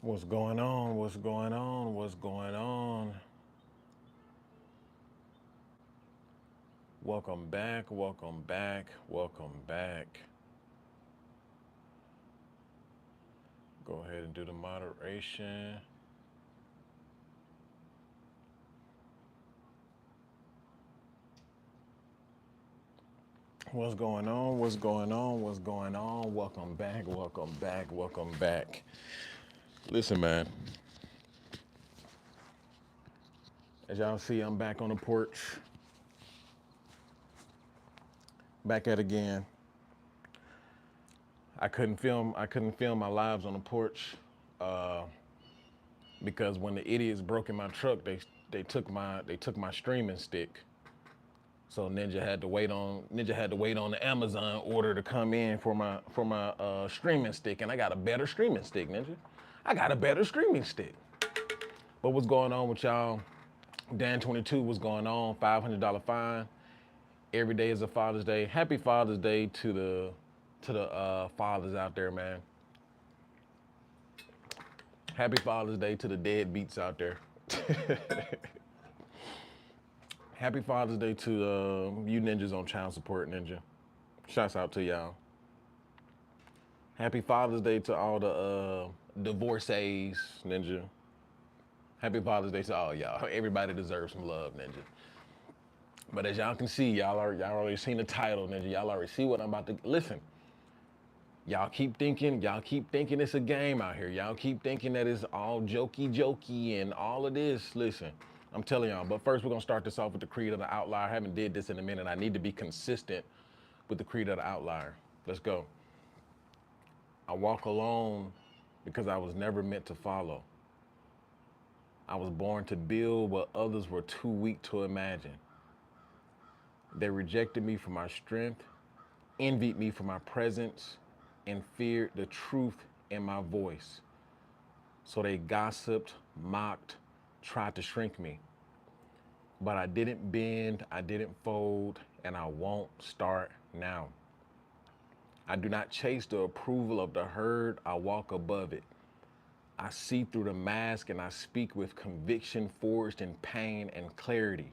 What's going on? What's going on? What's going on? Welcome back. Welcome back. Welcome back. Go ahead and do the moderation. What's going on? What's going on? What's going on? Welcome back. Welcome back. Welcome back. Listen, man. As y'all see, I'm back on the porch. Back at it again. I couldn't film my lives on the porch uh, because when the idiots broke in my truck, they took my streaming stick. So Ninja had to wait on the Amazon order to come in for my streaming stick, and I got a better streaming stick, Ninja. I got a better streaming stick. But what's going on with y'all? Dan 22, what's going on? $500 fine. Every day is a Father's Day. Happy Father's Day to the fathers out there, man. Happy Father's Day to the deadbeats out there. Happy Father's Day to you ninjas on child support, Ninja. Shouts out to y'all. Happy Father's Day to all the divorcees, Ninja. Happy Father's Day to all y'all. Everybody deserves some love, Ninja. But as y'all can see, y'all already seen the title, Ninja. Y'all already see what I'm about to listen. Y'all keep thinking it's a game out here. Y'all keep thinking that it's all jokey and all of this. Listen, I'm telling y'all. But first, we're gonna start this off with the creed of the outlier. I haven't did this in a minute. I need to be consistent with the creed of the outlier. Let's go. I walk alone because I was never meant to follow. I was born to build what others were too weak to imagine. They rejected me for my strength, envied me for my presence, and feared the truth in my voice. So they gossiped, mocked, tried to shrink me. But I didn't bend, I didn't fold, and I won't start now. I do not chase the approval of the herd, I walk above it. I see through the mask and I speak with conviction forged in pain and clarity.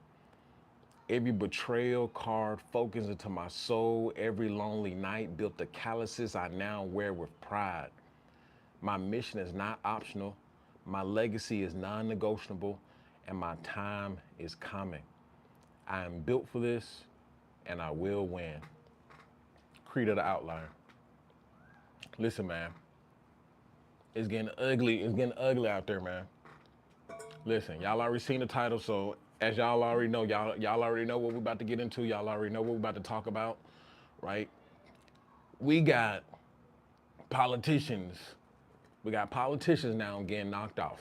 Every betrayal carved focus into my soul. Every lonely night built the calluses I now wear with pride. My mission is not optional. My legacy is non negotiable. And my time is coming. I am built for this and I will win. Creed of the outlier. Listen, man. It's getting ugly. It's getting ugly out there, man. Listen, y'all already seen the title, so as y'all already know, y'all already know what we're about to get into. Y'all already know what we're about to talk about, right? We got politicians. We got politicians now getting knocked off.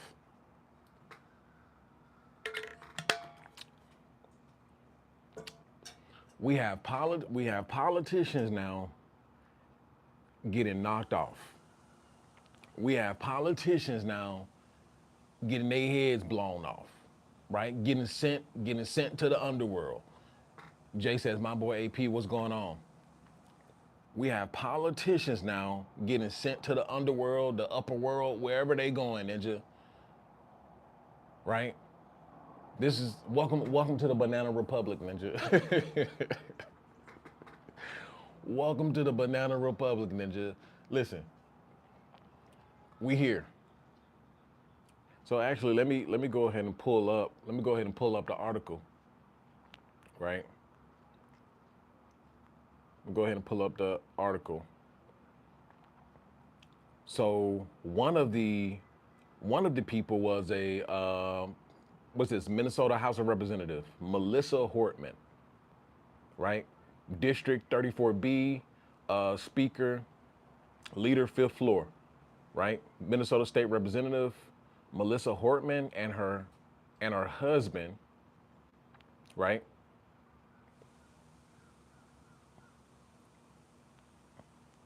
We have politicians now getting knocked off. We have politicians now getting their heads blown off, right? Getting sent to the underworld. Jay says, "My boy AP, what's going on?" We have politicians now getting sent to the underworld, the upper world, wherever they going, Ninja. Right? This is welcome to the Banana Republic, Ninja. Welcome to the Banana Republic, Ninja. Listen, we here. So actually, let me go ahead and pull up. Let me go ahead and pull up the article. Right? Go ahead and pull up the article. So one of the people was a what's this, Minnesota House of Representative, Melissa Hortman, right? District 34B, Speaker, Leader, Fifth Floor, right? Minnesota State Representative Melissa Hortman and her husband, right?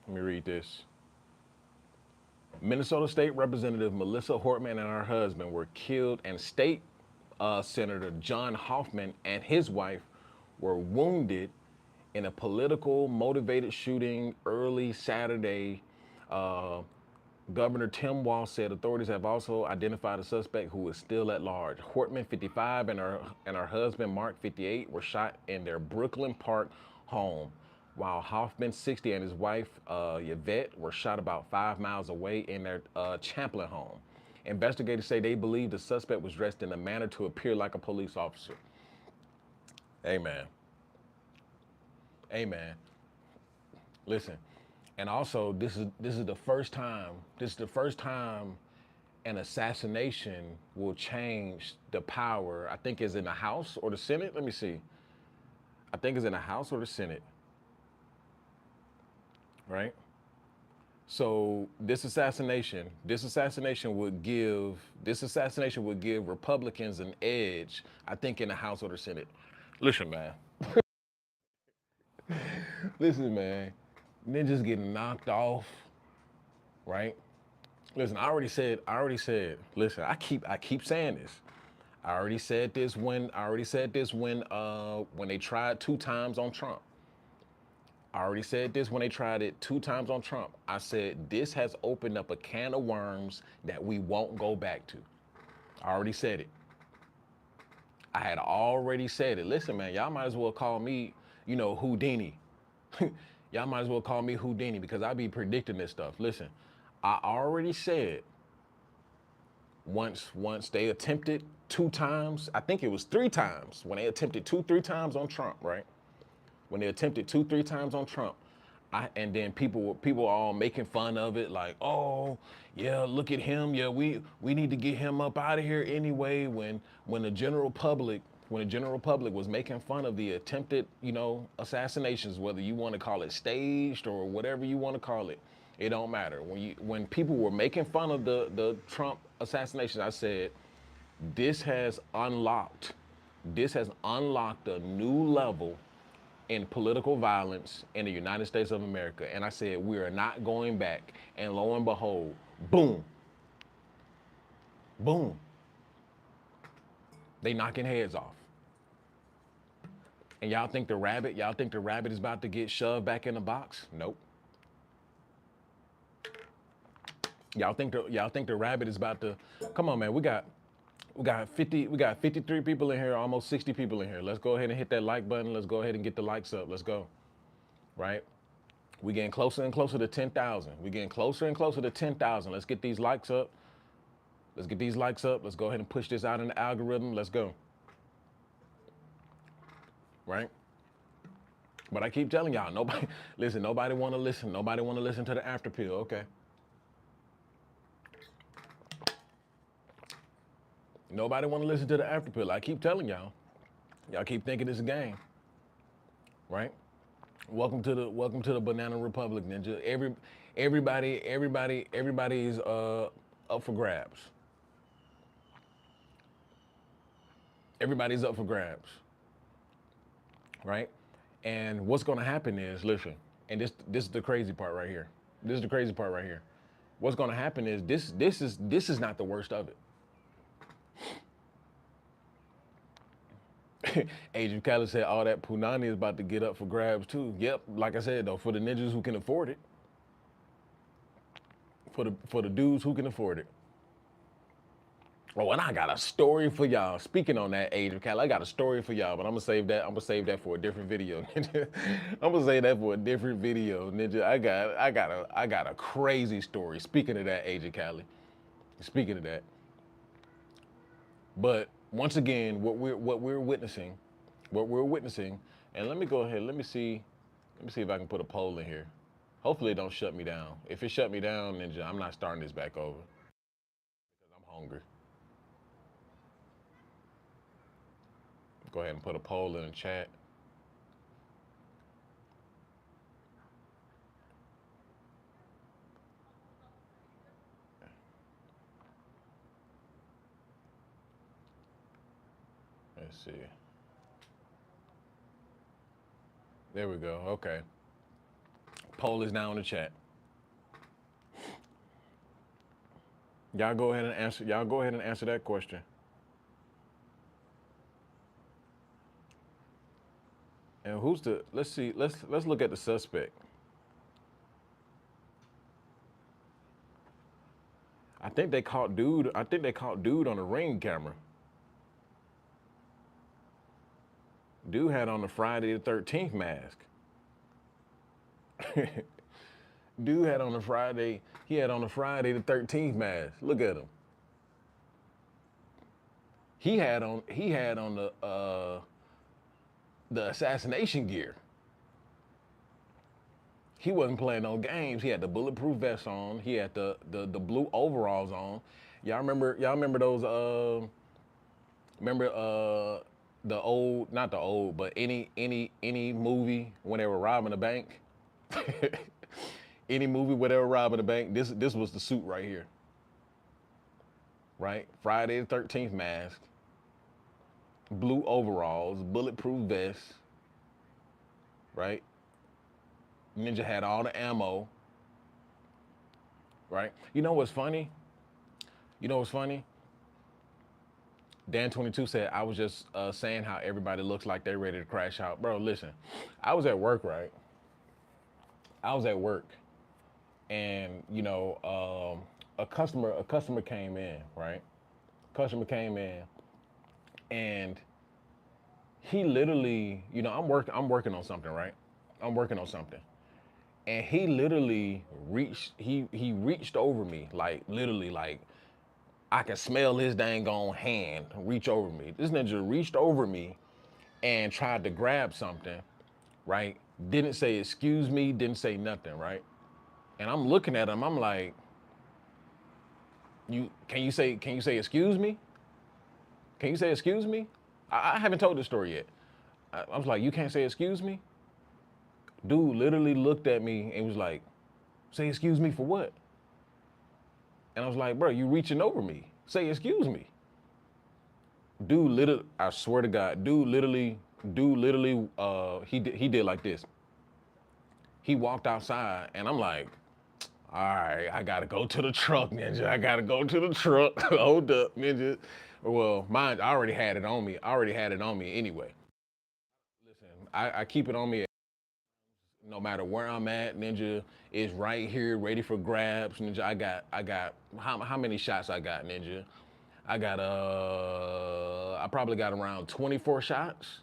Let me read this. Minnesota State Representative Melissa Hortman and her husband were killed, and State Senator John Hoffman and his wife were wounded in a political motivated shooting early Saturday, Governor Tim Walz said authorities have also identified a suspect who is still at large. Hortman, 55, and her husband, Mark, 58, were shot in their Brooklyn Park home, while Hoffman, 60, and his wife, Yvette, were shot about 5 miles away in their Champlin home. Investigators say they believe the suspect was dressed in a manner to appear like a police officer. Amen. Amen. Listen, and also this is the first time. This is the first time an assassination will change the power. I think is in the House or the Senate. Let me see. I think it's in the House or the Senate. Right. So this assassination would give Republicans an edge. I think in the House or the Senate. Listen, man. Listen, man. Ninjas getting knocked off, right? Listen, I already said, listen, I keep saying this. I already said this when they tried 2 times on Trump. I already said this when they tried it 2 times on Trump. I said this has opened up a can of worms that we won't go back to. I already said it. I had already said it. Listen, man, y'all might as well call me, Houdini. Y'all might as well call me Houdini because I be predicting this stuff. Listen, I already said once they attempted 2 times, I think it was 3 times, when they attempted 3 times on Trump, right? When they attempted 3 times on Trump, and then people all making fun of it, like, oh, yeah, look at him. Yeah, we need to get him up out of here anyway. When the general public was making fun of the attempted, assassinations, whether you want to call it staged or whatever you want to call it, it don't matter. When people were making fun of the Trump assassination, I said, this has unlocked a new level in political violence in the United States of America. And I said, we are not going back. And lo and behold, boom, boom, they knocking heads off. And y'all think the rabbit is about to get shoved back in the box? Nope. Y'all think the rabbit is about to, come on, man, we got 53 people in here, almost 60 people in here. Let's go ahead and hit that like button. Let's go ahead and get the likes up. Let's go. Right? We're getting closer and closer to 10,000. We're getting closer and closer to 10,000. Let's get these likes up. Let's get these likes up. Let's go ahead and push this out in the algorithm. Let's go. Right? But I keep telling y'all, nobody want to listen. Nobody want to listen to the after pill. Okay. Nobody want to listen to the after pill. I keep telling y'all. Y'all keep thinking it's a game. Right? Welcome to the Banana Republic, Ninja. Everybody is up for grabs. Everybody's up for grabs. Right? And what's gonna happen is, listen, and this is the crazy part right here. This is the crazy part right here. What's gonna happen is this is not the worst of it. Age of Cali said all that punani is about to get up for grabs too. Yep, like I said though, for the ninjas who can afford it. For the dudes who can afford it. Oh, and I got a story for y'all. Speaking on that, Age of Cali, I got a story for y'all, but I'm gonna save that for a different video, Ninja. I'm gonna save that for a different video, Ninja. I got a crazy story. Speaking of that, Age of Cali. Speaking of that. But once again, what we're witnessing, and let me go ahead, let me see if I can put a poll in here. Hopefully it don't shut me down. If it shut me down, Ninja, I'm not starting this back over. Because I'm hungry. Go ahead and put a poll in the chat. Let's see. There we go. Okay. Poll is now in the chat. Y'all go ahead and answer that question. And let's see, let's look at the suspect. I think they caught dude. I think they caught dude on the Ring camera. Dude had on the Friday the 13th mask. Dude had on the Friday. He had on the Friday the 13th mask. Look at him. He had on. He had on the assassination gear. He wasn't playing no games. He had the bulletproof vest on. He had the blue overalls on. Y'all remember those remember the old, not the old, but any movie when they were robbing a bank? Any movie where they were robbing a bank, this was the suit right here. Right? Friday the 13th mask, blue overalls, bulletproof vest, right? Ninja had all the ammo, right? You know what's funny? You know what's funny? Dan22 said, I was just saying how everybody looks like they're ready to crash out. Bro, listen, I was at work, right? I was at work, and a customer came in, right? Customer came in, and he literally, I'm working on something, right? I'm working on something. And he literally he reached over me, like literally, like I can smell his dang on hand reach over me. This ninja reached over me and tried to grab something, right? Didn't say excuse me, didn't say nothing, right? And I'm looking at him, I'm like, can you say excuse me? Can you say excuse me? I haven't told this story yet. I was like, you can't say excuse me? Dude literally looked at me and was like, say excuse me for what? And I was like, bro, you reaching over me. Say excuse me. Dude literally, I swear to God, dude literally, he did like this. He walked outside and I'm like, all right, I gotta go to the truck, ninja. I gotta go to the truck. Hold up, ninja. Well, mine, I already had it on me. I already had it on me anyway. Listen, I keep it on me no matter where I'm at. Ninja is right here, ready for grabs. Ninja, I got how many shots I got, Ninja? I probably got around 24 shots.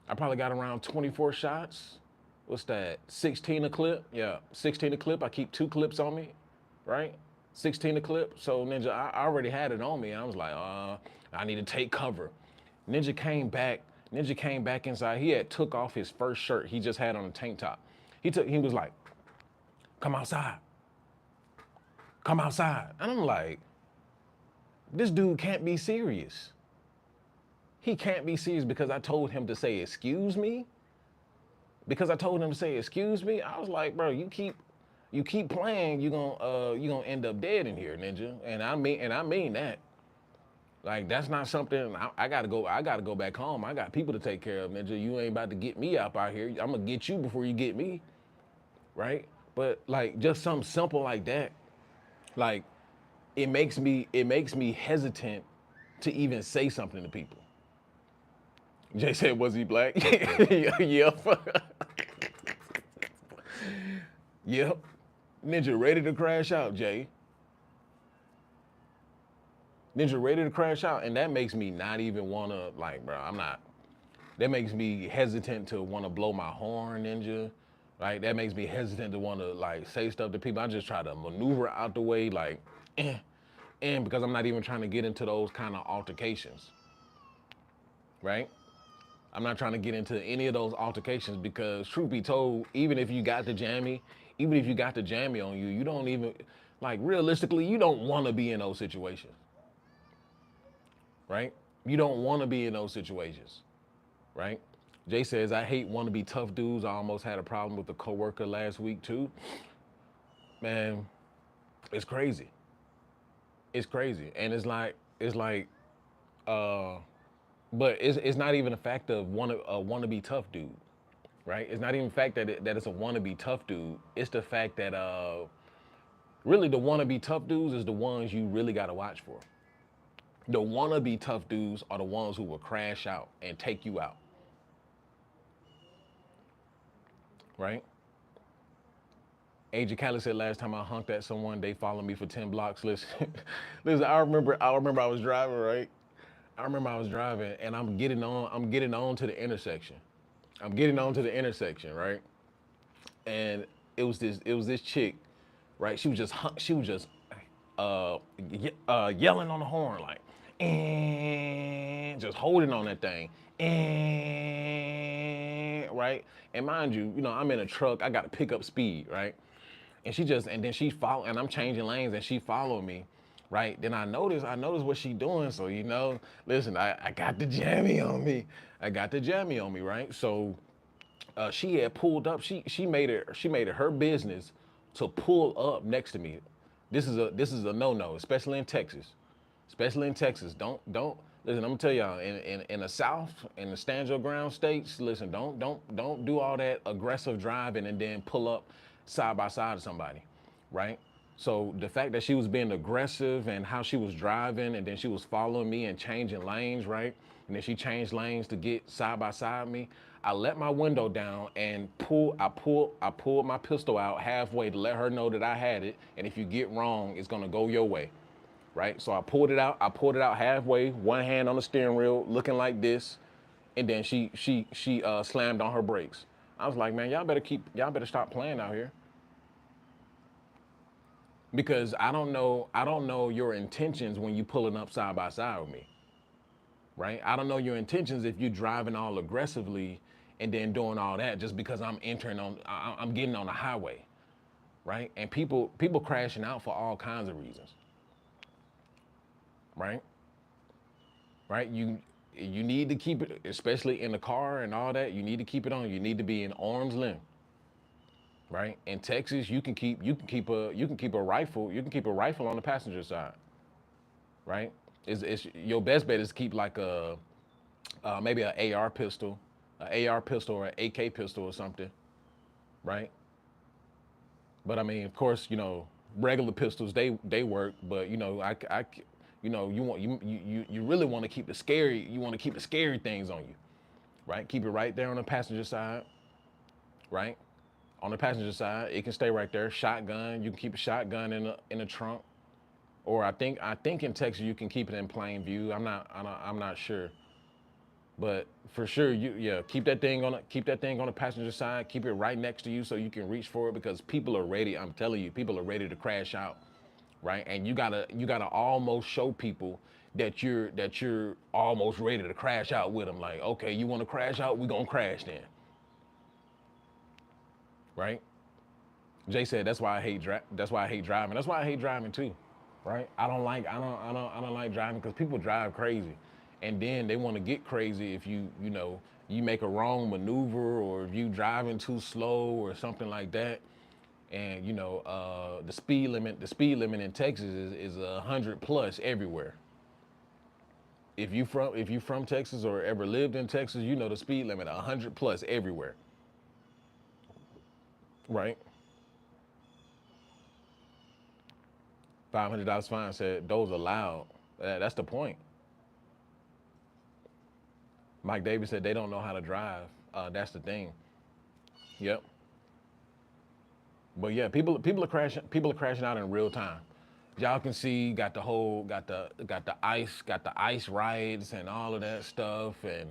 I probably got around 24 shots. What's that? 16 a clip? Yeah, 16 a clip. I keep 2 clips on me, right? 16 a clip. So Ninja, I already had it on me. I was like, I need to take cover. Ninja came back. Ninja came back inside. He had took off his first shirt. He just had on a tank top. He was like, come outside. Come outside. And I'm like, this dude can't be serious. He can't be serious because I told him to say, excuse me. Because I told him to say, excuse me. I was like, bro, you keep playing, you're gonna end up dead in here, Ninja. And I mean that. Like, that's not something I gotta go back home. I got people to take care of, Ninja. You ain't about to get me up out here. I'm gonna get you before you get me. Right? But like just something simple like that, like it makes me hesitant to even say something to people. Jay said, was he black? Yep. Yep. Ninja ready to crash out, Jay. Ninja ready to crash out, and that makes me not even wanna, like, bro, that makes me hesitant to wanna blow my horn, Ninja. Right? That makes me hesitant to wanna like say stuff to people. I just try to maneuver out the way, like, and because I'm not even trying to get into those kind of altercations. Right? I'm not trying to get into any of those altercations because truth be told, even if you got the jammy on you, you don't even, like, realistically, you don't want to be in those situations. Right? You don't want to be in those situations. Right? Jay says, I hate wannabe tough dudes. I almost had a problem with a coworker last week too. Man, it's crazy. It's crazy. And but it's not even a fact of wannabe tough dude, right? It's not even the fact that it's a wannabe tough dude. It's the fact that really the wannabe tough dudes is the ones you really got to watch for. The wannabe tough dudes are the ones who will crash out and take you out, right? Agent Cali said last time I honked at someone, they followed me for 10 blocks. Listen, listen, I remember I was driving, right? I remember I was driving and I'm getting on to the intersection. I'm getting on to the intersection, right? And it was this chick, right? She was just yelling on the horn like, and just holding on that thing, and right. And mind you, I'm in a truck. I got to pick up speed, right? And then she follow, and I'm changing lanes, and she followed me, right? Then I noticed what she doing. So listen, I got the jammy on me. I got the jammy on me, right? So she had pulled up. She made it her business to pull up next to me. This is a no-no, especially in Texas. Especially in Texas. Don't listen. I'm gonna tell y'all in the South, in the stand your ground states. Listen, don't do all that aggressive driving and then pull up side by side of somebody, right? So the fact that she was being aggressive and how she was driving, and then she was following me and changing lanes, right? And then she changed lanes to get side by side me. I let my window down and I pulled my pistol out halfway to let her know that I had it. And if you get wrong, it's gonna go your way, right? So I pulled it out. I pulled it out halfway, one hand on the steering wheel, looking like this, and then she slammed on her brakes. I was like, man, y'all better stop playing out here, because I don't know your intentions when you pulling up side by side with me, right? I don't know your intentions if you're driving all aggressively and then doing all that just because I'm getting on the highway, right? And people crashing out for all kinds of reasons, right? Right? You need to keep it, especially in the car and all that. You need to keep it on. You need to be in arm's length, right? In Texas, you can keep a rifle. You can keep a rifle on the passenger side, right? It's your best bet is to keep like maybe an AR pistol or an AK pistol or something, right? But I mean, of course, regular pistols they work, but you really want to keep the scary. You want to keep the scary things on you, right? Keep it right there on the passenger side, right? On the passenger side, it can stay right there. Shotgun, you can keep a shotgun in the trunk, or I think in Texas you can keep it in plain view. I'm not sure, but for sure keep that thing on the passenger side. Keep it right next to you so you can reach for it, because people are ready. I'm telling you, people are ready to crash out, right? And you gotta almost show people that you're almost ready to crash out with them. Like, okay, you want to crash out? We gonna crash then, right? Jay said that's why I hate that's why I hate driving. That's why I hate driving too, right? I don't like driving because people drive crazy, and then they want to get crazy if you make a wrong maneuver, or if you driving too slow or something like that. And the speed limit in Texas is 100 plus everywhere. If you from Texas or ever lived in Texas, you know the speed limit 100 plus everywhere, right? $500 fine said those are loud. That's the point. Mike Davis said they don't know how to drive. That's the thing. Yep. But yeah, people are crashing out in real time. Y'all can see got the ice rides and all of that stuff, and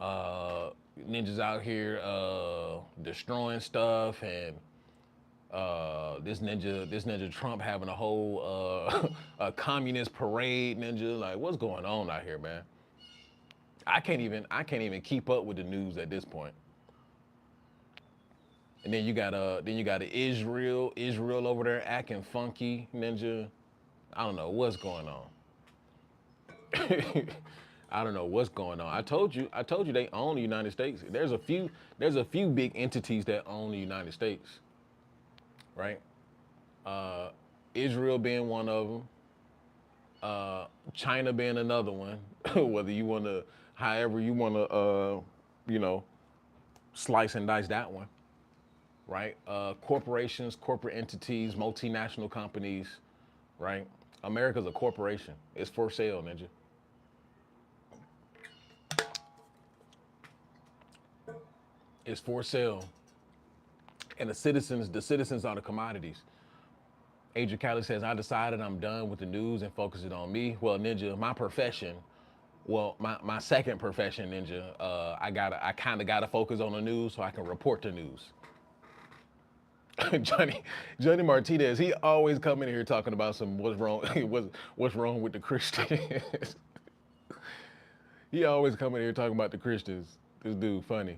uh, ninjas out here destroying stuff, and this ninja Trump having a whole a communist parade. Ninja, like, what's going on out here, man? I can't even keep up with the news at this point. And then you got Israel over there acting funky, Ninja. I don't know what's going on. I don't know what's going on. I told you they own the United States. There's a few big entities that own the United States, right? Uh, Israel being one of them, China being another one. Whether you want to, however you want to, you know, slice and dice that one, right? Corporations, corporate entities, multinational companies, right? America's a corporation. It's for sale, Ninja. It's for sale. And the citizens are the commodities. Agent Cali says, I decided I'm done with the news and focusing on me. Well, Ninja, my profession, well, my second profession, Ninja, I kind of gotta focus on the news so I can report the news. Johnny Martinez, he always come in here talking about some what's wrong, what's wrong with the Christians. He always come in here talking about the Christians. This dude funny.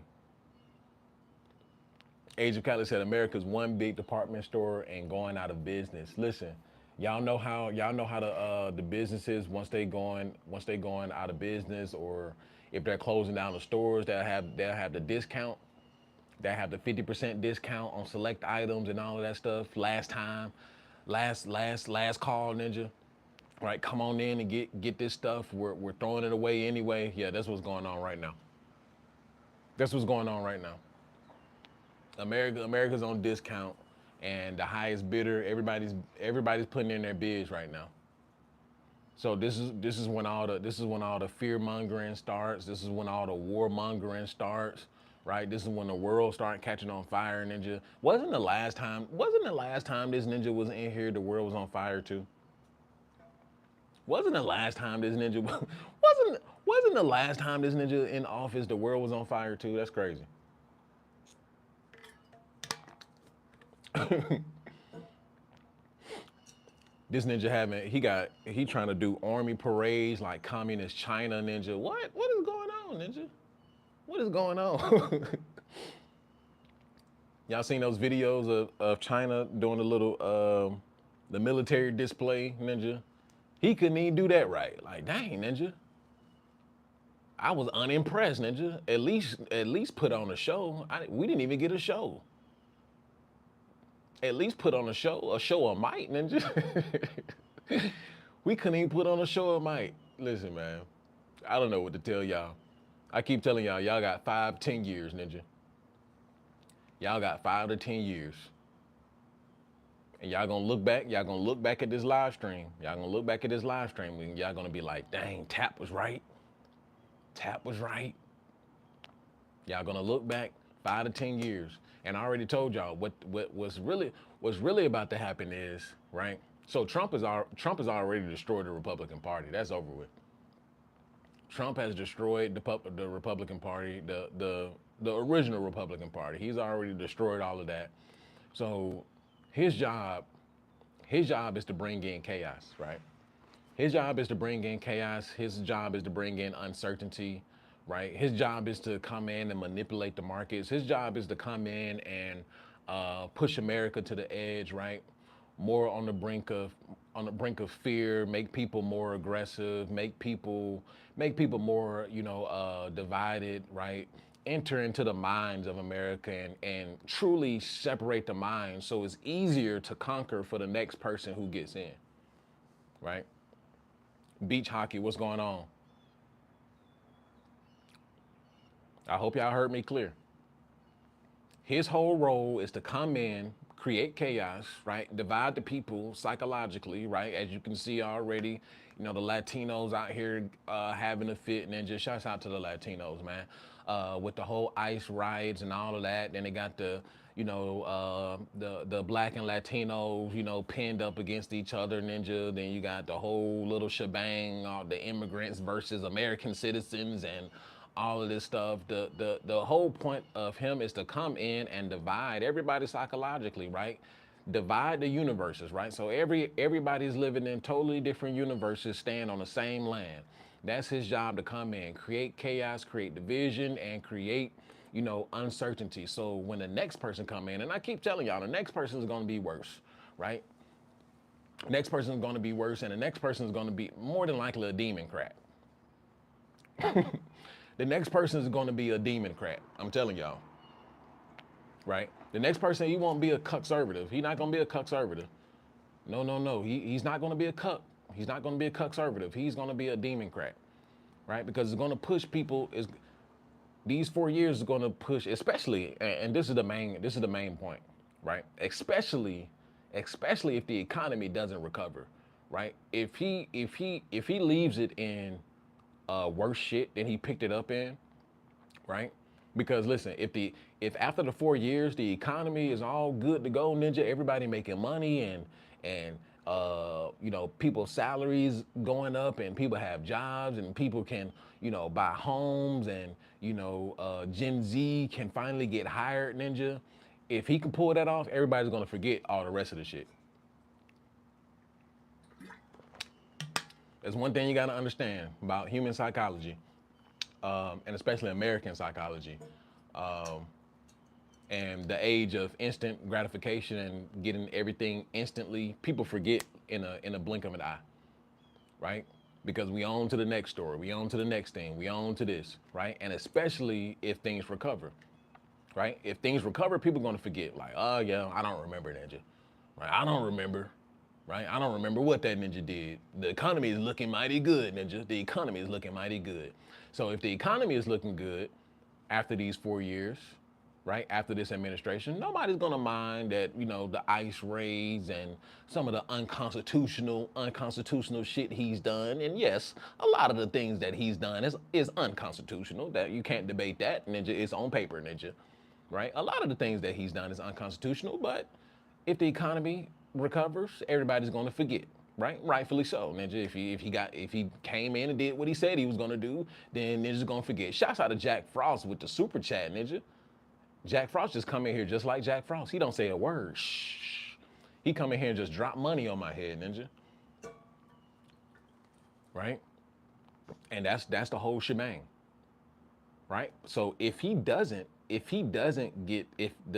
Age of Cali said America's one big department store and going out of business. Listen, y'all know how the businesses once they going out of business, or if they're closing down the stores, they'll have the discount. They have the 50% discount on select items and all of that stuff. Last call, Ninja. Right, come on in and get this stuff. We're throwing it away anyway. Yeah, that's what's going on right now. That's what's going on right now. America's on discount, and the highest bidder. Everybody's putting in their bids right now. So this is when all the fear mongering starts. This is when all the war mongering starts. Right. This is when the world started catching on fire. Ninja, wasn't the last time this ninja was in here, the world was on fire too. Wasn't the last time this ninja wasn't the last time this ninja in office, the world was on fire too. That's crazy. This ninja he trying to do army parades like communist China, Ninja. What is going on, Ninja? What is going on? Y'all seen those videos of China doing the military display, Ninja? He couldn't even do that right. Like, dang, Ninja. I was unimpressed, Ninja. At least put on a show. We didn't even get a show. At least put on a show of might, Ninja. We couldn't even put on a show of might. Listen, man, I don't know what to tell y'all. I keep telling y'all got 5, 10 years, Ninja. Y'all got 5 to 10 years. And y'all gonna look back at this live stream. Y'all gonna look back at this live stream and y'all gonna be like, dang, Tap was right. Tap was right. Y'all gonna look back 5 to 10 years. And I already told y'all what's really about to happen is, right? So Trump has already destroyed the Republican Party. That's over with. Trump has destroyed the Republican Party, the original Republican Party. He's already destroyed all of that. So his job is to bring in chaos, right? His job is to bring in chaos. His job is to bring in uncertainty, right? His job is to come in and manipulate the markets. His job is to come in and push America to the edge, right? More on the brink of fear, make people more aggressive, make people more, divided, right? Enter into the minds of America and truly separate the minds so it's easier to conquer for the next person who gets in, right? Beach hockey, what's going on? I hope y'all heard me clear. His whole role is to come in, create chaos, right? Divide the people psychologically, right? As you can see already, the Latinos out here having a fit, and then just shouts out to the Latinos, man. With the whole ICE riots and all of that. Then they got the black and Latinos, pinned up against each other, Ninja. Then you got the whole little shebang, all the immigrants versus American citizens and all of this stuff. The whole point of him is to come in and divide everybody psychologically, right? Divide the universes, right? So everybody's living in totally different universes, staying on the same land. That's his job, to come in, create chaos, create division, and create, uncertainty. So when the next person come in, and I keep telling y'all, the next person is going to be worse, right? Next person is going to be worse, and the next person is going to be more than likely a democrat. The next person is going to be a democrat. I'm telling y'all, right? The next person, he won't be a conservative. He's not going to be a conservative. No, no, no. He's not going to be a cuck. He's not going to be a conservative. He's going to be a democrat, right? Because it's going to push people. These 4 years is going to push, especially, and this is the main point, right? Especially if the economy doesn't recover, right? If he leaves it in worse shit than he picked it up in, right? Because listen, if after the 4 years the economy is all good to go, ninja, everybody making money and you know, people's salaries going up and people have jobs and people can, you know, buy homes and, you know, Gen Z can finally get hired, ninja. If he can pull that off, everybody's gonna forget all the rest of the shit. There's one thing you gotta understand about human psychology, and especially American psychology, and the age of instant gratification and getting everything instantly. People forget in a blink of an eye, right? Because we on to the next story, we on to the next thing, we on to this, right? And especially if things recover, right? If things recover, people gonna forget, like, oh yeah, I don't remember Ninja, right? I don't remember, right? I don't remember what that Ninja did. The economy is looking mighty good, Ninja. The economy is looking mighty good. So if the economy is looking good after these 4 years, right, after this administration, nobody's gonna mind that, you know, the ICE raids and some of the unconstitutional shit he's done. And yes, a lot of the things that he's done is unconstitutional. That you can't debate that, Ninja. It's on paper, Ninja, right? A lot of the things that he's done is unconstitutional, but if the economy recovers, everybody's gonna forget, right? Rightfully so, Ninja. If he came in and did what he said he was gonna do, then Ninja's gonna forget. Shouts out to Jack Frost with the super chat, Ninja. Jack Frost just come in here just like Jack Frost. He don't say a word. Shh. He come in here and just drop money on my head, Ninja. Right? And that's the whole shebang. Right? So if the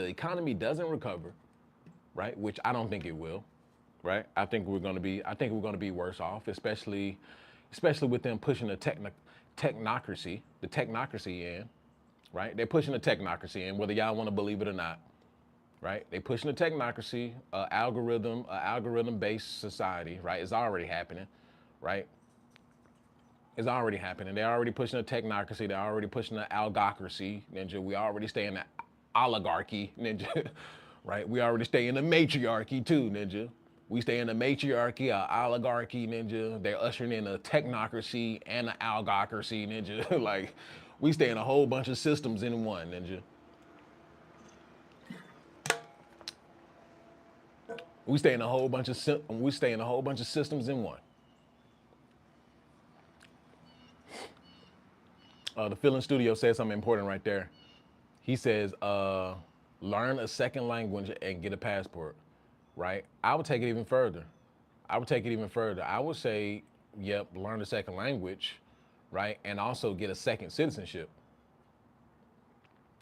economy doesn't recover, right, which I don't think it will, right? I think we're gonna be worse off, especially with them pushing the technocracy in, right? They're pushing the technocracy in, whether y'all want to believe it or not, right? They're pushing the technocracy, algorithm-based society, right? It's already happening, right? It's already happening. They're already pushing the technocracy. They're already pushing the algocracy, Ninja. We already stay in the oligarchy, Ninja, right? We already stay in the matriarchy too, Ninja. We stay in the matriarchy, oligarchy, Ninja. They're ushering in a technocracy and an algocracy, Ninja. Like, we stay in a whole bunch of systems in one, Ninja. We stay in a whole bunch of systems in one. The Feeling Studio says something important right there. He says, learn a second language and get a passport, right? I would take it even further. I would say, yep, learn a second language, right? And also get a second citizenship,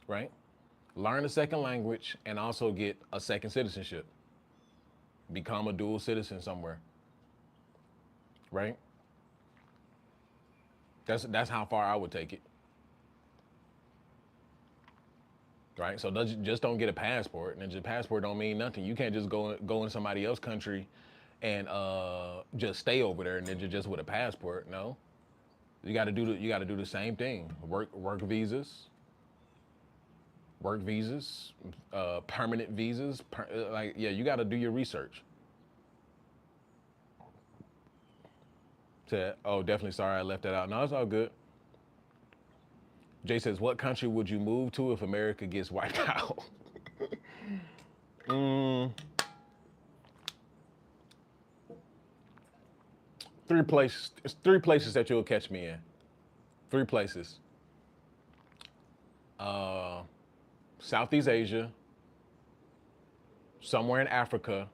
right? Learn a second language and also get a second citizenship. Become a dual citizen somewhere, right? That's how far I would take it. Right? So just don't get a passport. And a passport don't mean nothing. You can't just go in somebody else's country and just stay over there and then just with a passport. No. You gotta do the same thing. Work visas, permanent visas. You gotta do your research. Oh, definitely sorry I left that out. No, it's all good. Jay says, what country would you move to if America gets wiped out? Three places that you'll catch me in. 3 places. Southeast Asia, somewhere in Africa,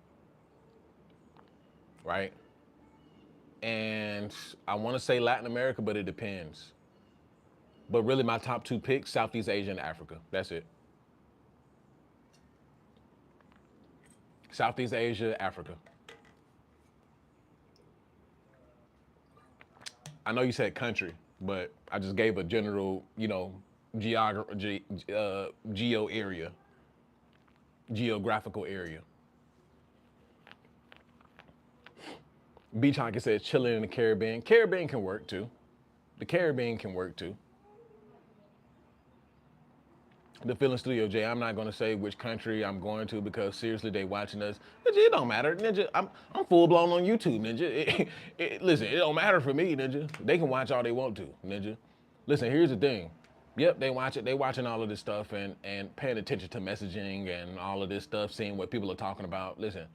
right? And I want to say Latin America, but it depends. But really my top 2 picks, Southeast Asia and Africa. That's it. Southeast Asia, Africa. I know you said country, but I just gave a general, you know, geographical area. Beach Hockey says chilling in the Caribbean. Caribbean can work too. The Caribbean can work too. The Feeling Studio, Jay, I'm not gonna say which country I'm going to because seriously, they watching us. Ninja, it don't matter, Ninja. I'm full blown on YouTube, Ninja. Listen, it don't matter for me, Ninja. They can watch all they want to, Ninja. Listen, here's the thing. Yep, they watch it. They watching all of this stuff and paying attention to messaging and all of this stuff, seeing what people are talking about. Listen,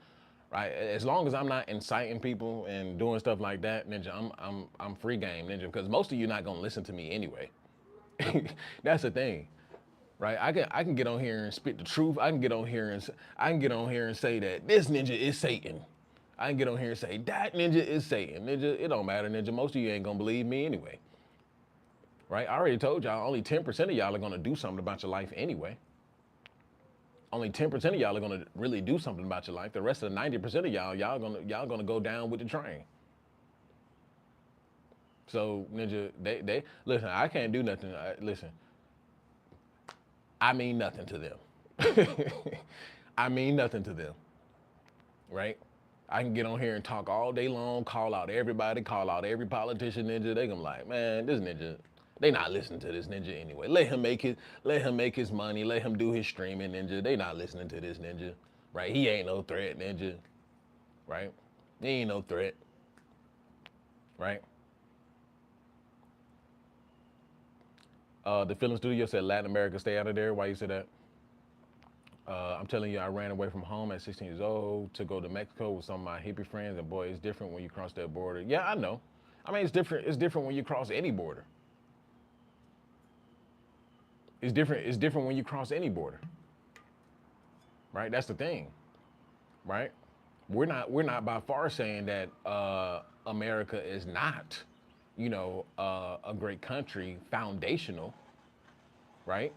right? As long as I'm not inciting people and doing stuff like that, Ninja, I'm free game, Ninja, because most of you not gonna listen to me anyway. That's the thing, right? I can get on here and spit the truth. I can get on here and say that this ninja is Satan. I can get on here and say that ninja is Satan. Ninja, it don't matter, Ninja. Most of you ain't gonna believe me anyway, right? I already told y'all only 10% of y'all are gonna do something about your life anyway. Only 10% of y'all are gonna really do something about your life. The rest of the 90% of y'all gonna go down with the train. So Ninja, they listen. I can't do nothing. Listen, I mean nothing to them. I mean nothing to them, right? I can get on here and talk all day long, call out everybody, call out every politician, Ninja. They gonna be like, man, this Ninja, they not listening to this Ninja anyway. Let him make his money, let him do his streaming, Ninja. They not listening to this Ninja, right? He ain't no threat, Ninja, right? He ain't no threat, right? The Film Studio said Latin America, stay out of there. Why you say that? I'm telling you, I ran away from home at 16 years old to go to Mexico with some of my hippie friends, and boy, it's different when you cross that border. Yeah, I know. I mean, it's different. It's different when you cross any border. It's different. It's different when you cross any border, right? That's the thing, right? We're not by far saying that America is not, a great country, foundational, right?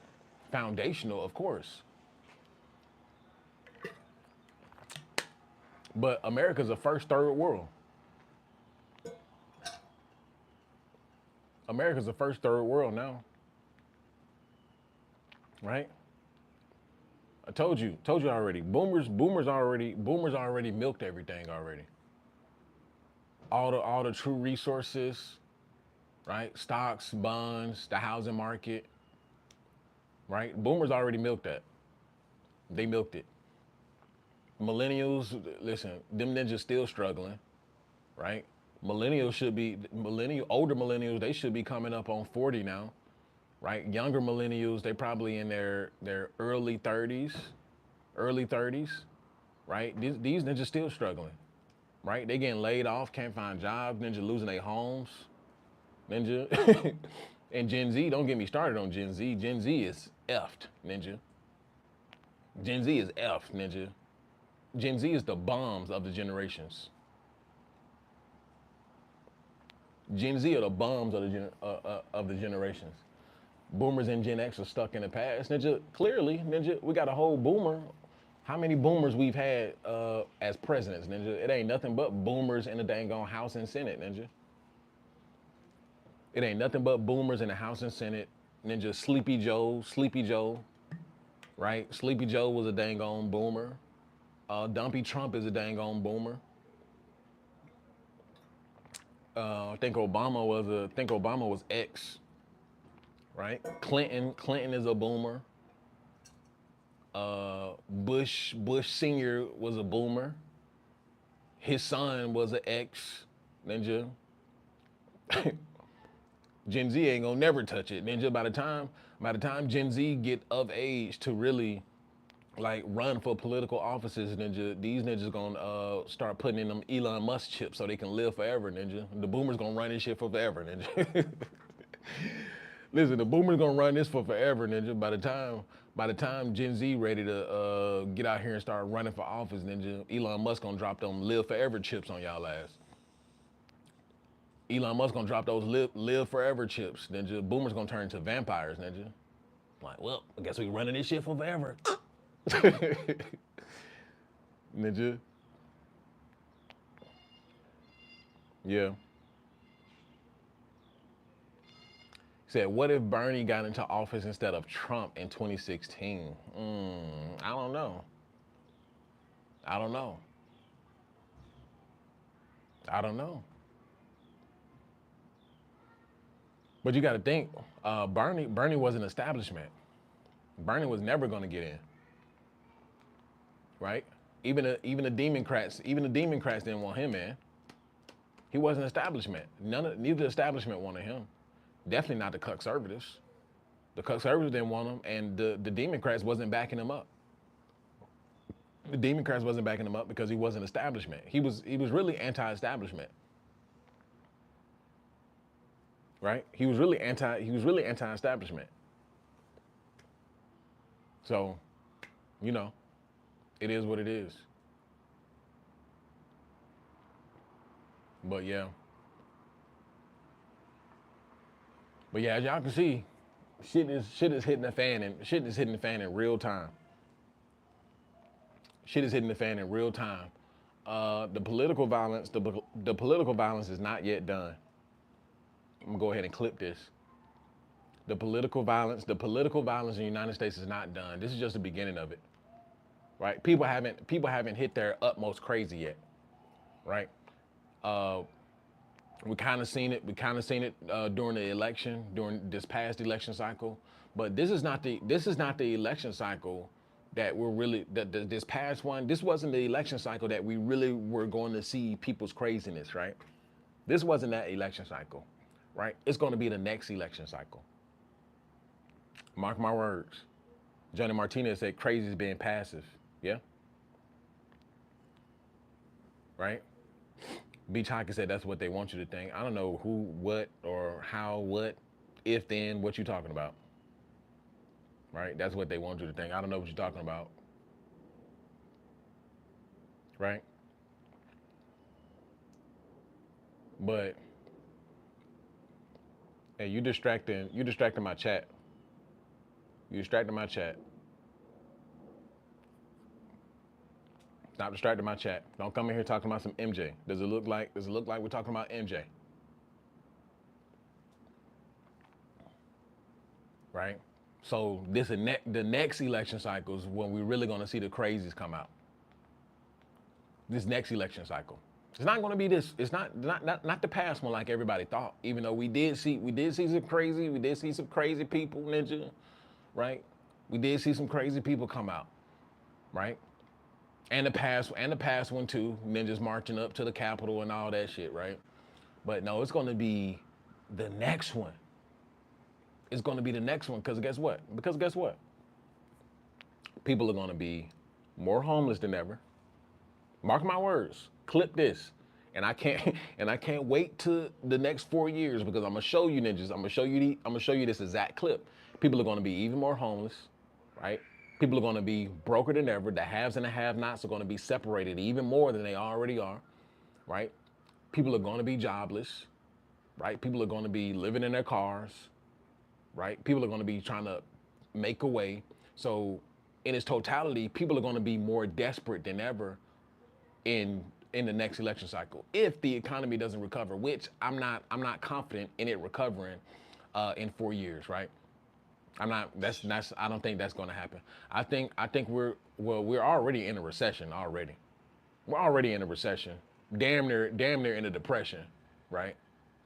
Foundational, of course. But America's a first third world. America's a first third world now, right? I told you already. Boomers already milked everything already. All the true resources, right? Stocks, bonds, the housing market, right? Boomers already milked that. They milked it. Millennials, listen, them ninjas still struggling, right? Older millennials, they should be coming up on 40 now, right? Younger millennials, they probably in their early 30s, right? These ninjas still struggling, right? They getting laid off, can't find jobs, ninja losing their homes, ninja. And Gen Z, don't get me started on Gen Z. Gen Z is effed, ninja. Gen Z is effed, ninja. Gen Z is the bombs of the generations. Gen Z are the bombs of the generations. Boomers and Gen X are stuck in the past. Ninja, clearly, Ninja, we got a whole boomer. How many boomers we've had as presidents, Ninja? It ain't nothing but boomers in the dang on House and Senate, Ninja. It ain't nothing but boomers in the House and Senate. Ninja, Sleepy Joe, right? Sleepy Joe was a dang on boomer. Dumpy Trump is a dang on boomer. I think Obama was X, right? Clinton is a boomer. Bush Senior was a boomer. His son was an X, Ninja. Gen Z ain't gonna never touch it, Ninja. By the time Gen Z get of age to really like run for political offices, Ninja, these ninjas gonna start putting in them Elon Musk chips so they can live forever, Ninja. The boomers gonna run this shit for forever, Ninja. Listen, the boomers gonna run this for forever, Ninja. By the time Gen Z ready to get out here and start running for office, Ninja, Elon Musk gonna drop them live forever chips on y'all ass. Elon Musk gonna drop those live forever chips, Ninja. Boomers gonna turn into vampires, Ninja. Like, well, I guess we running this shit for forever. Ninja. Yeah. Said, what if Bernie got into office instead of Trump in 2016? I don't know. I don't know. I don't know. But you got to think, Bernie was an establishment. Bernie was never going to get in, right? Even the Democrats didn't want him in. He was an establishment. Neither establishment wanted him. Definitely not the conservatives. The conservatives didn't want him, and the Democrats wasn't backing him up. The Democrats wasn't backing him up because he wasn't establishment. He was really anti-establishment, right? He was really anti-establishment. So, you know, it is what it is. But yeah, as y'all can see, shit is hitting the fan, and shit is hitting the fan in real time. Shit is hitting the fan in real time. The political violence is not yet done. I'm gonna go ahead and clip this. The political violence in the United States is not done. This is just the beginning of it, right? People haven't hit their utmost crazy yet, right? Uh, we kind of seen it. During the election, during this past election cycle. But this is not the election cycle that we're really this past one. This wasn't the election cycle that we really were going to see people's craziness, right? This wasn't that election cycle, right? It's going to be the next election cycle. Mark my words. Johnny Martinez said crazy is being passive. Yeah, right? Beach Hockey said that's what they want you to think. I don't know who, what, or how, what, if, then, what you talking about, right? That's what they want you to think. I don't know what you're talking about, right? But hey, you distracting my chat. You distracting my chat. Stop distracting my chat. Don't come in here talking about some MJ. Does it look like we're talking about MJ? Right? So the next election cycle is when we're really gonna see the crazies come out. This next election cycle. It's not gonna be this. It's not the past one like everybody thought. Even though we did see some crazy people, Ninja, right? We did see some crazy people come out, right? And the past one too. Ninjas marching up to the Capitol and all that shit, right? But no, it's gonna be the next one. It's gonna be the next one because guess what? People are gonna be more homeless than ever. Mark my words. Clip this. And I can't and I can't wait to the next 4 years because I'm gonna show you ninjas. I'm gonna show you this exact clip. People are gonna be even more homeless, right? People are gonna be broker than ever. The haves and the have-nots are gonna be separated even more than they already are, right? People are gonna be jobless, right? People are gonna be living in their cars, right? People are gonna be trying to make a way. So in its totality, people are gonna be more desperate than ever in the next election cycle if the economy doesn't recover, which I'm not confident in it recovering in 4 years, right? I'm not. That's. I don't think that's going to happen. I think we're already in a recession already. We're already in a recession, damn near in a depression, right?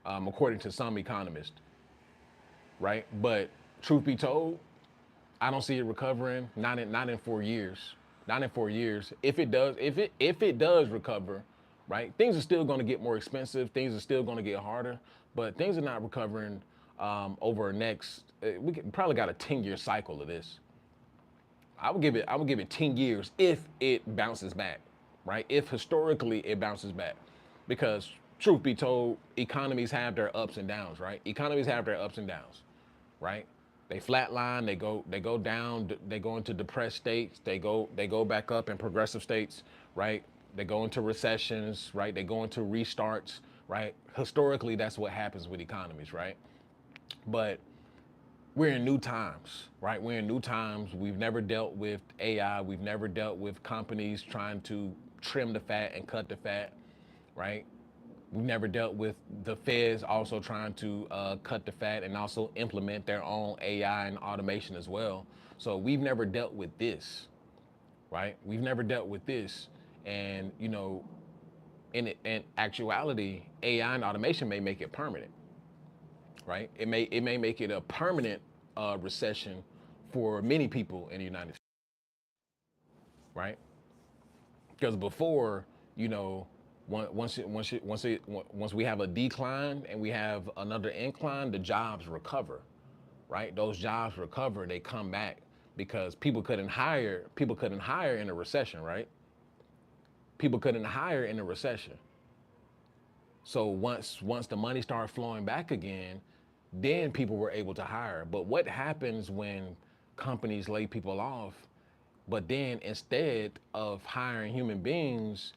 According to some economists, right? But truth be told, I don't see it recovering. Not in 4 years. Not in 4 years. If it does recover, right? Things are still going to get more expensive. Things are still going to get harder. But things are not recovering over next. Probably got a 10-year cycle of this. I would give it 10 years if it bounces back, right? If historically it bounces back, because truth be told, economies have their ups and downs, right? Economies have their ups and downs, right? They flatline, they go down, they go into depressed states, they go back up in progressive states, right? They go into recessions, right? They go into restarts, right? Historically, that's what happens with economies, right? But we're in new times, right? We're in new times. We've never dealt with AI. We've never dealt with companies trying to trim the fat and cut the fat, right? We've never dealt with the feds also trying to cut the fat and also implement their own AI and automation as well. So we've never dealt with this, right? We've never dealt with this. And, in actuality, AI and automation may make it permanent, right? It may make it a permanent recession for many people in the United States, right? Because before, once we have a decline and we have another incline, the jobs recover, right? Those jobs recover, they come back because people couldn't hire in a recession, right? People couldn't hire in a recession. So once the money started flowing back again, then people were able to hire. But what happens when companies lay people off, but then instead of hiring human beings,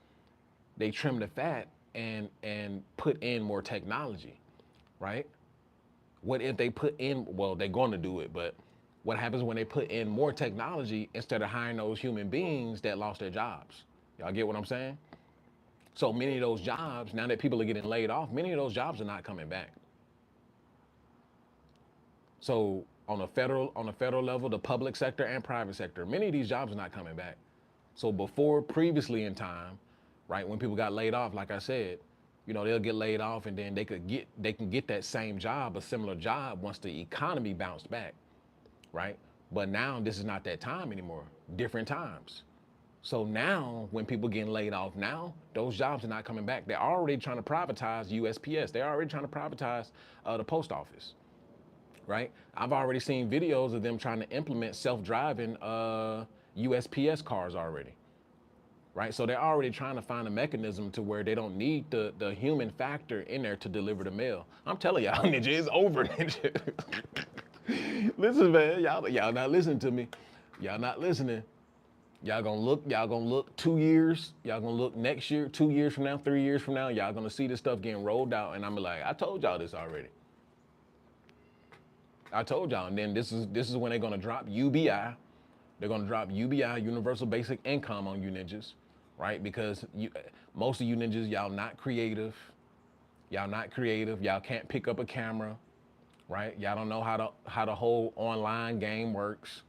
they trim the fat and put in more technology, right? What if they put in, well, they're going to do it, but what happens when they put in more technology instead of hiring those human beings that lost their jobs? Y'all get what I'm saying? So many of those jobs, now that people are getting laid off, many of those jobs are not coming back. So on a federal level, the public sector and private sector, many of these jobs are not coming back. So before, previously in time, right, when people got laid off, like I said, they'll get laid off and then they can get that same job, a similar job once the economy bounced back, right? But now this is not that time anymore. Different times. So now when people getting laid off now, those jobs are not coming back. They're already trying to privatize USPS. They're already trying to privatize the post office, right? I've already seen videos of them trying to implement self-driving USPS cars already, right? So they're already trying to find a mechanism to where they don't need the human factor in there to deliver the mail. I'm telling y'all, ninja, it's over, ninja. Listen, man, y'all not listening to me. Y'all not listening. Y'all gonna look 2 years, y'all gonna look next year, 2 years from now, 3 years from now, y'all gonna see this stuff getting rolled out, and I'm like, I told y'all this already. I told y'all, and then this is when they're gonna drop UBI. They're gonna drop UBI, Universal Basic Income, on you ninjas, right? Because most of you ninjas, y'all not creative. Y'all not creative. Y'all can't pick up a camera, right? Y'all don't know how the whole online game works,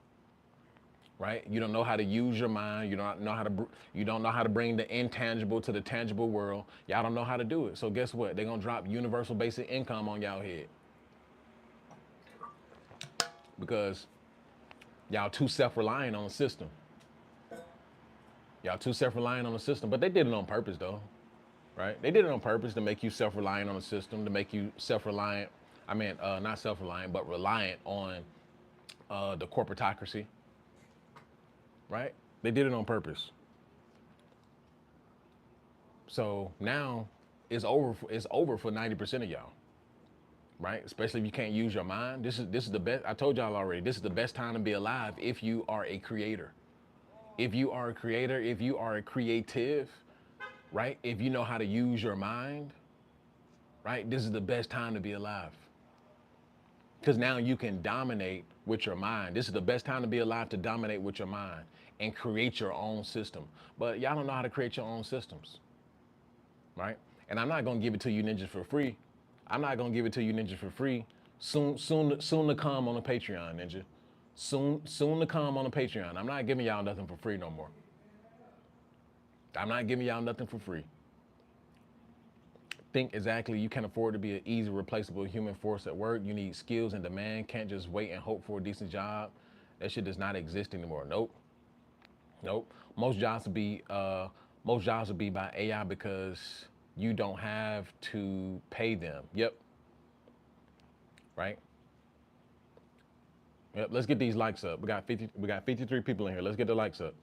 right? You don't know how to use your mind. You don't know how to bring the intangible to the tangible world. Y'all don't know how to do it. So guess what? They're gonna drop Universal Basic Income on y'all head because y'all too self-reliant on the system. Y'all too self-reliant on the system, but they did it on purpose though, right? They did it on purpose to make you self-reliant on the system, to make you self-reliant. I mean, not self-reliant, but reliant on the corporatocracy, right? They did it on purpose. So now it's over for 90% of y'all, right? Especially if you can't use your mind. This is the best. I told y'all already. This is the best time to be alive if you are a creator. If you are a creator, if you are a creative, right? If you know how to use your mind, right? This is the best time to be alive. Because now you can dominate with your mind. This is the best time to be alive, to dominate with your mind and create your own system. But y'all don't know how to create your own systems, right? And I'm not gonna give it to you ninjas for free. I'm not gonna give it to you ninjas for free. Soon to come on the Patreon, ninja. Soon to come on the Patreon. I'm not giving y'all nothing for free no more. I'm not giving y'all nothing for free. Think exactly. You can't afford to be an easy replaceable human force at work. You need skills and demand. Can't just wait and hope for a decent job. That shit does not exist anymore. Nope. Nope. Most jobs will be by AI because you don't have to pay them. Yep. Right. Yep. Let's get these likes up. We got 53 people in here. Let's get the likes up.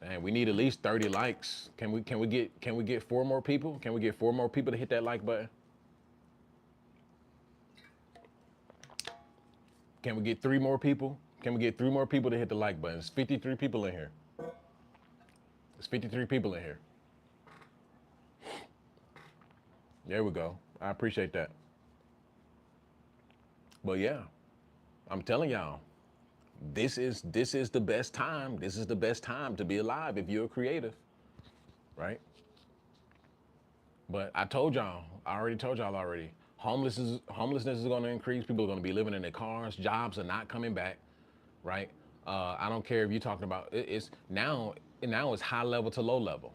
And we need at least 30 likes. Can we get 4 more people? Can we get 4 more people to hit that like button? Can we get 3 more people? Can we get 3 more people to hit the like button? It's 53 people in here. There's 53 people in here. There we go. I appreciate that. But yeah, I'm telling y'all, this is the best time. This is the best time to be alive if you're a creative, right? But I already told y'all already. Homelessness is going to increase. People are going to be living in their cars. Jobs are not coming back, right? I don't care if you're talking about it's now. Now it's high level to low level,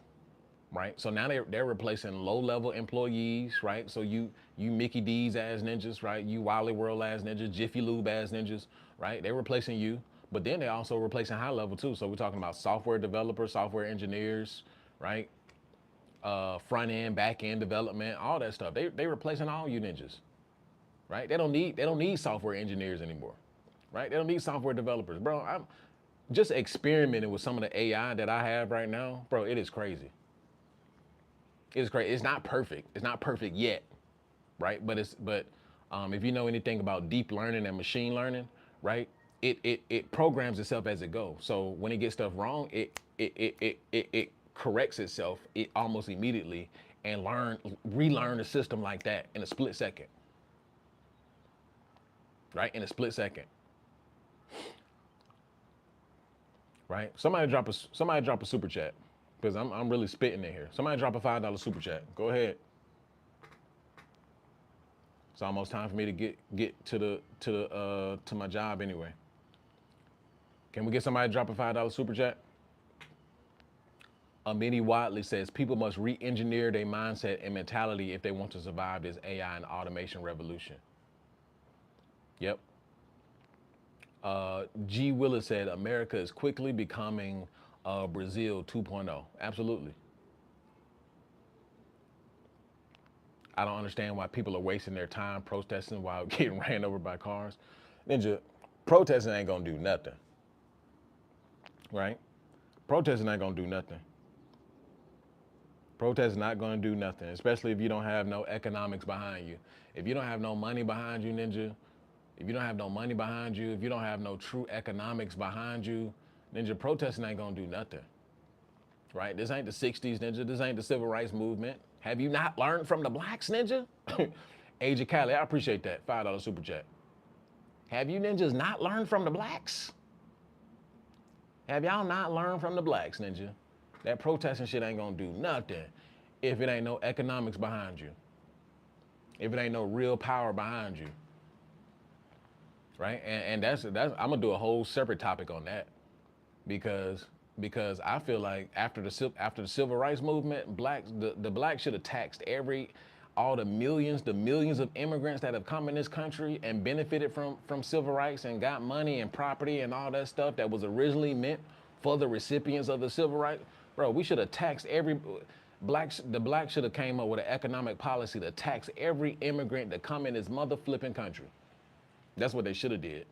right? So now they're replacing low level employees, right? So you Mickey D's ass ninjas, right? You Wally World ass ninjas, Jiffy Lube ass ninjas, right? They're replacing you, but then they're also replacing high level too. So we're talking about software developers, software engineers, right? Front end, back end development, all that stuff. They replacing all you ninjas, right? They don't need software engineers anymore, right? They don't need software developers, bro. I'm just experimenting with some of the AI that I have right now, bro. It is crazy. It's crazy. It's not perfect. It's not perfect yet, right? But if you know anything about deep learning and machine learning, right? It programs itself as it goes. So when it gets stuff wrong, it corrects itself almost immediately and relearn the system like that in a split second, right? In a split second, right? Somebody drop a super chat because I'm really spitting in here. Somebody drop a $5 super chat. Go ahead. It's almost time for me to get to my job anyway. Can we get somebody to drop a $5 super chat? Amini Wadley says people must re-engineer their mindset and mentality if they want to survive this AI and automation revolution. Yep. G. Willis said America is quickly becoming Brazil 2.0. Absolutely. I don't understand why people are wasting their time protesting while getting ran over by cars. Ninja, protesting ain't gonna do nothing, right? Protesting ain't gonna do nothing. Protest is not going to do nothing, especially if you don't have no economics behind you. If you don't have no money behind you, Ninja, if you don't have no money behind you, if you don't have no true economics behind you, Ninja, protesting ain't going to do nothing, right? This ain't the 60s, Ninja. This ain't the civil rights movement. Have you not learned from the blacks, Ninja? Age of Cali, I appreciate that. $5 super chat. Have you ninjas not learned from the blacks? Have y'all not learned from the blacks, Ninja? That protesting shit ain't gonna do nothing if it ain't no economics behind you. If it ain't no real power behind you. Right? And that's I'm gonna do a whole separate topic on that. Because I feel like after the civil rights movement, the blacks should have taxed all the millions of immigrants that have come in this country and benefited from civil rights and got money and property and all that stuff that was originally meant for the recipients of the civil rights. Bro, we should have taxed the blacks should have came up with an economic policy to tax every immigrant that come in this mother flipping country. That's what they should have did.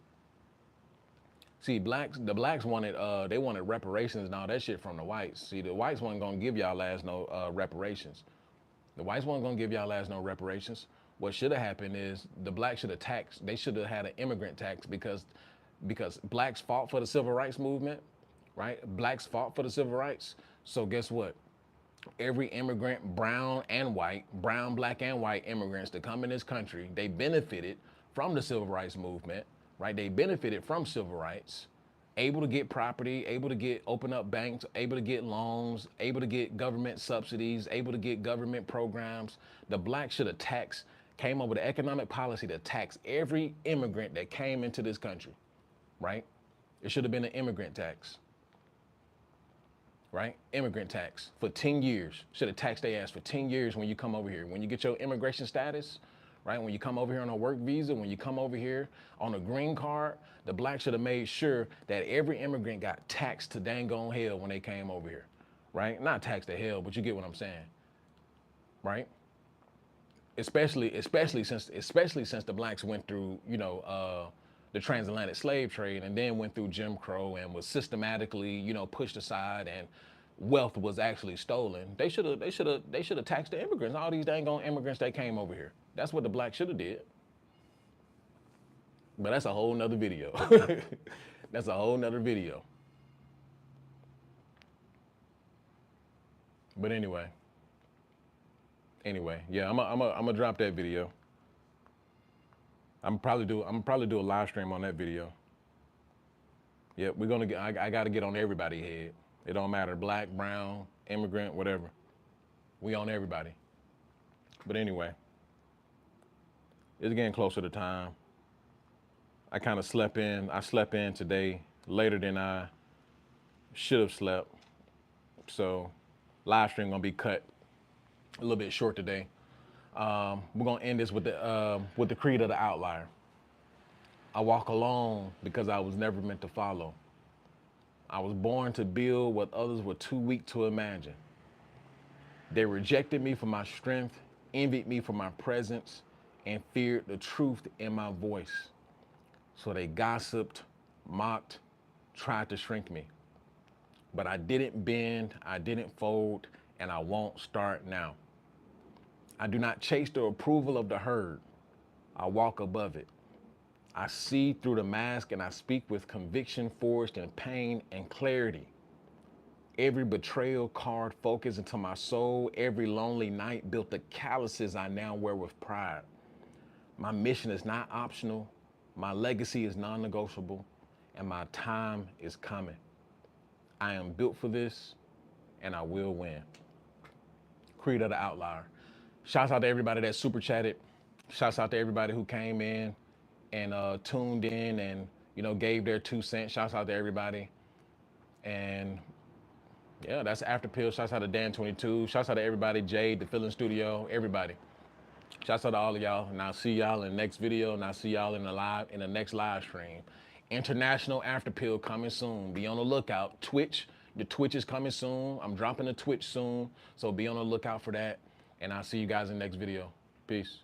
See, the blacks wanted they wanted reparations and all that shit from the whites. See, the whites wasn't gonna give y'all ass no reparations. The whites wasn't gonna give y'all ass no reparations. What should have happened is the blacks should have taxed. They should have had an immigrant tax because blacks fought for the civil rights movement, right? Blacks fought for the civil rights. So guess what? Every immigrant, brown, black, and white immigrants that come in this country, they benefited from the civil rights movement, right? They benefited from civil rights, able to get property, able to open up banks, able to get loans, able to get government subsidies, able to get government programs. The blacks should have came up with an economic policy to tax every immigrant that came into this country, right? It should have been an immigrant tax. Right? Immigrant tax for 10 years. Should have taxed their ass for 10 years when you come over here. When you get your immigration status, right? When you come over here on a work visa, when you come over here on a green card, the blacks should have made sure that every immigrant got taxed to dang on hell when they came over here, right? Not taxed to hell, but you get what I'm saying, right? Especially since the blacks went through, the transatlantic slave trade and then went through Jim Crow and was systematically, pushed aside and wealth was actually stolen. They should have taxed the immigrants, all these dang on immigrants that came over here. That's what the blacks should have did. But that's a whole nother video. That's a whole nother video. But anyway, yeah, I'm gonna drop that video. I'm probably do a live stream on that video. Yep, I gotta get on everybody's head. It don't matter, black, brown, immigrant, whatever. We on everybody. But anyway, it's getting closer to time. I kind of slept in. I slept in today later than I should have slept. So live stream gonna be cut a little bit short today. We're gonna end this with the creed of the outlier. I walk alone because I was never meant to follow. I was born to build what others were too weak to imagine. They rejected me for my strength, envied me for my presence, and feared the truth in my voice. So they gossiped, mocked, tried to shrink me. But I didn't bend, I didn't fold, and I won't start now. I do not chase the approval of the herd. I walk above it. I see through the mask and I speak with conviction forged in pain and clarity. Every betrayal carved focus into my soul. Every lonely night built the calluses I now wear with pride. My mission is not optional. My legacy is non-negotiable, and my time is coming. I am built for this, and I will win. Creed of the Outlier. Shouts out to everybody that super chatted. Shouts out to everybody who came in and tuned in and gave their 2 cents. Shouts out to everybody. And yeah, that's After Pill. Shouts out to Dan22. Shouts out to everybody. Jade, the Feeling Studio, everybody. Shouts out to all of y'all. And I'll see y'all in the next video. And I'll see y'all in the next live stream. International After Pill coming soon. Be on the lookout. Twitch. The Twitch is coming soon. I'm dropping the Twitch soon. So be on the lookout for that. And I'll see you guys in the next video. Peace.